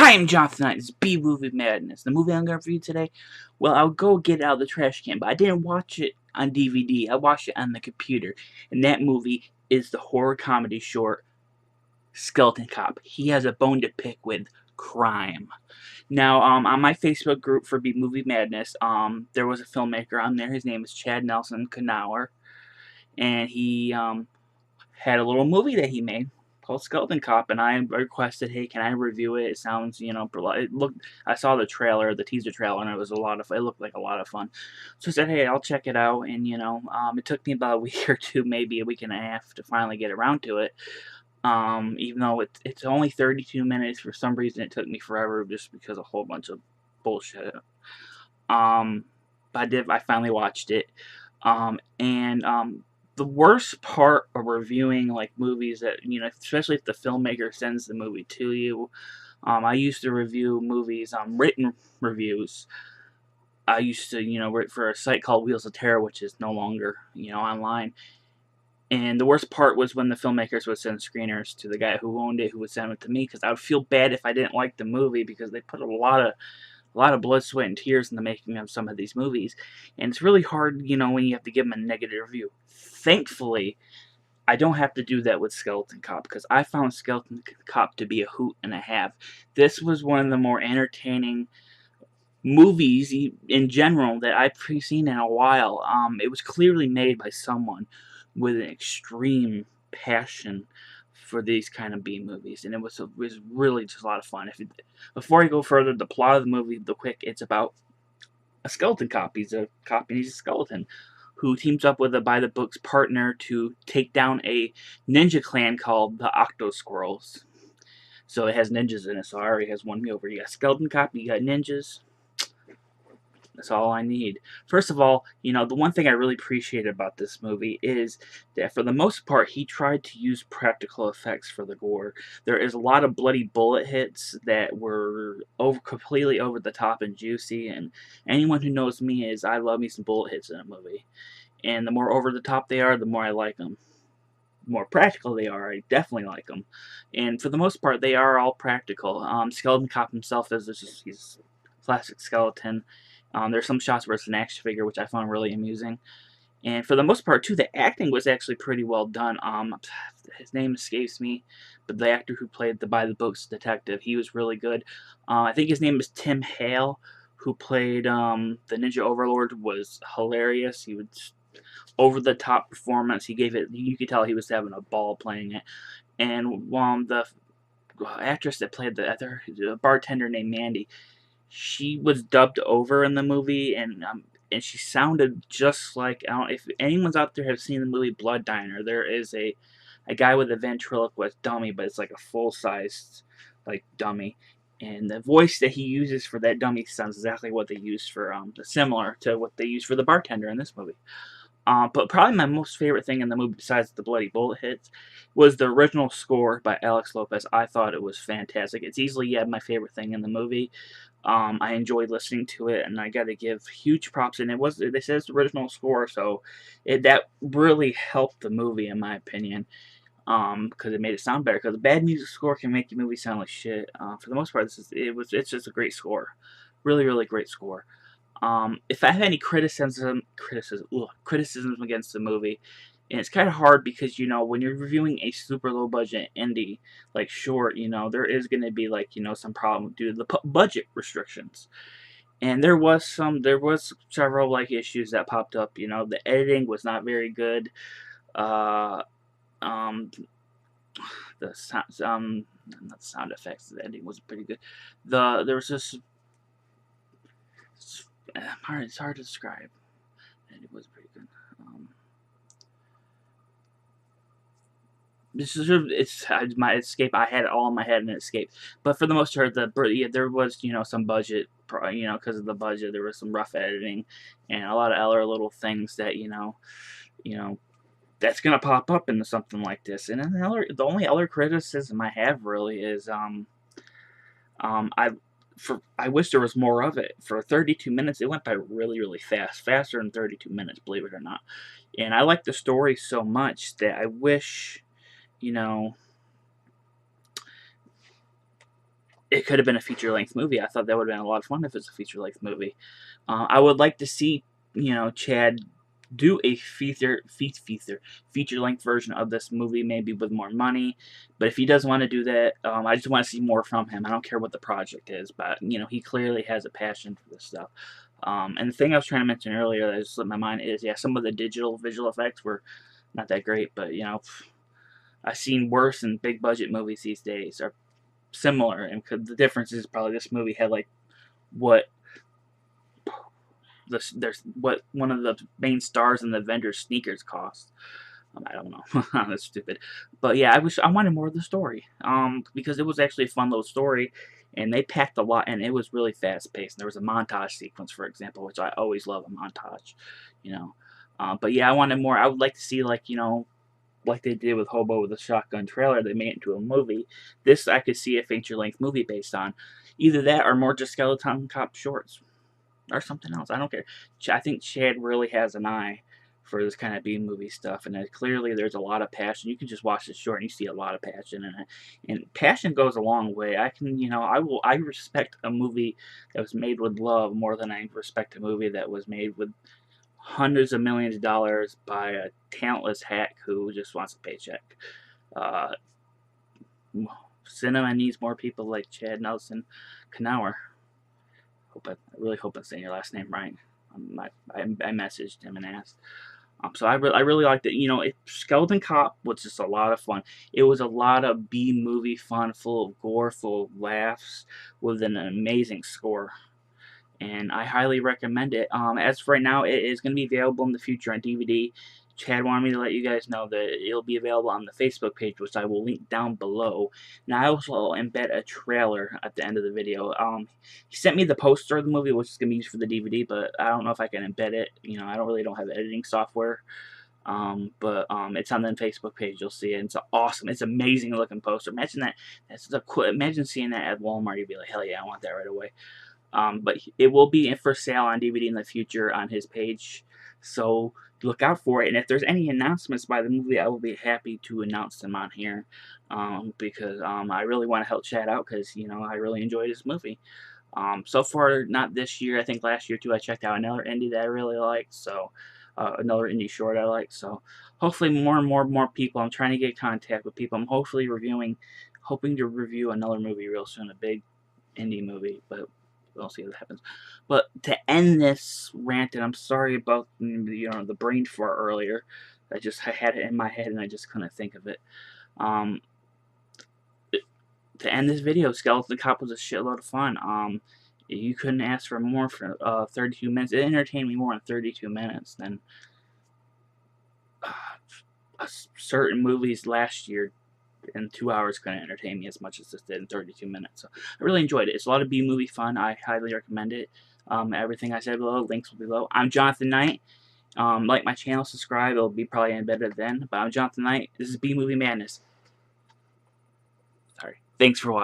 Hi, I'm Jonathan Knight. This is B-Movie Madness. The movie I'm going to review today, well, I'll go get it out of the trash can, but I didn't watch it on DVD. I watched it on the computer. And that movie is the horror comedy short Skeleton Cop. He has a bone to pick with crime. Now, on my Facebook group for B-Movie Madness, there was a filmmaker on there. His name is Chad Nelson Knauer. And he had a little movie that he made called Skeleton Cop, and I requested, hey, can I review it? It sounds, it looked. I saw the trailer, the teaser trailer, and it was a lot of. It looked like a lot of fun. So I said, hey, I'll check it out, and it took me about a week or two, maybe a week and a half, to finally get around to it. Even though it's only 32 minutes, for some reason it took me forever, just because a whole bunch of bullshit. But I finally watched it. And the worst part of reviewing like movies that, especially if the filmmaker sends the movie to you. I used to review movies, written reviews. I used to, write for a site called Wheels of Terror, which is no longer, online. And the worst part was when the filmmakers would send screeners to the guy who owned it, who would send it to me, because I would feel bad if I didn't like the movie, because they put a lot of blood, sweat, and tears in the making of some of these movies. And it's really hard, when you have to give them a negative review. Thankfully, I don't have to do that with Skeleton Cop, because I found Skeleton Cop to be a hoot and a half. This was one of the more entertaining movies in general that I've seen in a while. It was clearly made by someone with an extreme passion for these kind of B movies, and it was really just a lot of fun. Before I go further, the plot of the movie, it's about a skeleton cop. He's a cop and he's a skeleton who teams up with a by the books partner to take down a ninja clan called the Octo Squirrels. So it has ninjas in it. So I already has won me over. You got skeleton cop, you got ninjas. That's all I need. First of all, the one thing I really appreciate about this movie is that for the most part, he tried to use practical effects for the gore. There is a lot of bloody bullet hits that were completely over the top and juicy, and anyone who knows me is I love me some bullet hits in a movie. And the more over the top they are, the more I like them. The more practical they are, I definitely like them. And for the most part, they are all practical. Skeleton Cop himself he's a classic skeleton. There's some shots where it's an action figure, which I found really amusing. And for the most part, too, the acting was actually pretty well done. His name escapes me, but the actor who played the by-the-books detective, he was really good. I think his name is Tim Hale, who played the Ninja Overlord, was hilarious. He was over-the-top performance. He gave it, you could tell he was having a ball playing it. And the actress that played the bartender named Mandy, she was dubbed over in the movie, and she sounded just like, I don't if anyone's out there have seen the movie Blood Diner, there is a guy with a ventriloquist dummy, but it's like a full-sized like dummy, and the voice that he uses for that dummy sounds exactly what they used for similar to what they used for the bartender in this movie. But probably my most favorite thing in the movie, besides the bloody bullet hits, was the original score by Alex Lopez. I thought it was fantastic. It's easily my favorite thing in the movie. I enjoyed listening to it, and I got to give huge props. And this is the original score, so that really helped the movie, in my opinion, because it made it sound better. Because a bad music score can make your movie sound like shit. For the most part, it's just a great score, really, really great score. If I have any criticisms against the movie, and it's kind of hard because when you're reviewing a super low budget indie like short, there is going to be some problem due to the budget restrictions, and there was several issues that popped up. The editing was not very good. Uh, um, the sound, not the sound effects. The editing was pretty good. There was this. It's hard to describe. And it was pretty good. It's my Escape. I had it all in my head and Escape, but for the most part, there was some budget, because of the budget, there was some rough editing, and a lot of other little things that that's gonna pop up into something like this. And then the only other criticism I have really is I wish there was more of it. For 32 minutes, it went by really, really fast. Faster than 32 minutes, believe it or not. And I like the story so much that I wish, it could have been a feature-length movie. I thought that would have been a lot of fun if it's a feature-length movie. I would like to see, Chad do a feature-length version of this movie, maybe with more money. But if he doesn't want to do that, I just want to see more from him. I don't care what the project is, but he clearly has a passion for this stuff. And the thing I was trying to mention earlier that just slipped my mind is, yeah, some of the digital visual effects were not that great, but I've seen worse in big budget movies these days, or similar, and the difference is probably this movie had like what there's what one of the main stars in the Avengers sneakers cost. I don't know. That's stupid. But yeah, I wanted more of the story. Because it was actually a fun little story, and they packed a lot, and it was really fast paced. There was a montage sequence, for example, which I always love a montage. You know. But yeah, I wanted more. I would like to see like like they did with Hobo with a Shotgun trailer, they made it into a movie. This I could see a feature length movie based on. Either that or more just Skeleton Cop shorts or something else. I don't care. I think Chad really has an eye for this kind of B movie stuff, and clearly there's a lot of passion. You can just watch the short and you see a lot of passion in it, and passion goes a long way. I respect a movie that was made with love more than I respect a movie that was made with hundreds of millions of dollars by a talentless hack who just wants a paycheck. Uh, Cinema needs more people like Chad Nelson Knauer. I really hope I'm saying your last name right. I messaged him and asked. So I really liked it. Skeleton Cop was just a lot of fun. It was a lot of B movie fun, full of gore, full of laughs, with an amazing score. And I highly recommend it. As for right now, it is going to be available in the future on DVD. Chad wanted me to let you guys know that it'll be available on the Facebook page, which I will link down below. Now, I also embed a trailer at the end of the video. He sent me the poster of the movie, which is going to be used for the DVD, but I don't know if I can embed it. I don't have editing software. But it's on the Facebook page. You'll see it. It's awesome. It's amazing looking poster. Imagine that. Imagine seeing that at Walmart. You'd be like, hell yeah, I want that right away. But it will be for sale on DVD in the future on his page, so look out for it. And if there's any announcements by the movie, I will be happy to announce them on here, because I really want to help Chad out, because I really enjoyed this movie. So far, not this year. I think last year too. I checked out another indie that I really liked. So another indie short I liked. So hopefully more and more people. I'm trying to get contact with people. I'm hoping to review another movie real soon, a big indie movie, but we'll see what happens. But to end this rant, and I'm sorry about the brain fart earlier. I had it in my head and I just couldn't think of it. To end this video, Skeleton Cop was a shitload of fun. You couldn't ask for more for 32 minutes. It entertained me more in 32 minutes than certain movies last year in 2 hours couldn't entertain me as much as this did in 32 minutes. So I really enjoyed it. It's a lot of B-movie fun. I highly recommend it. Everything I said below, links will be below. I'm Jonathan Knight. Like my channel, subscribe. It'll be probably embedded then. But I'm Jonathan Knight. This is B-Movie Madness. Sorry. Thanks for watching.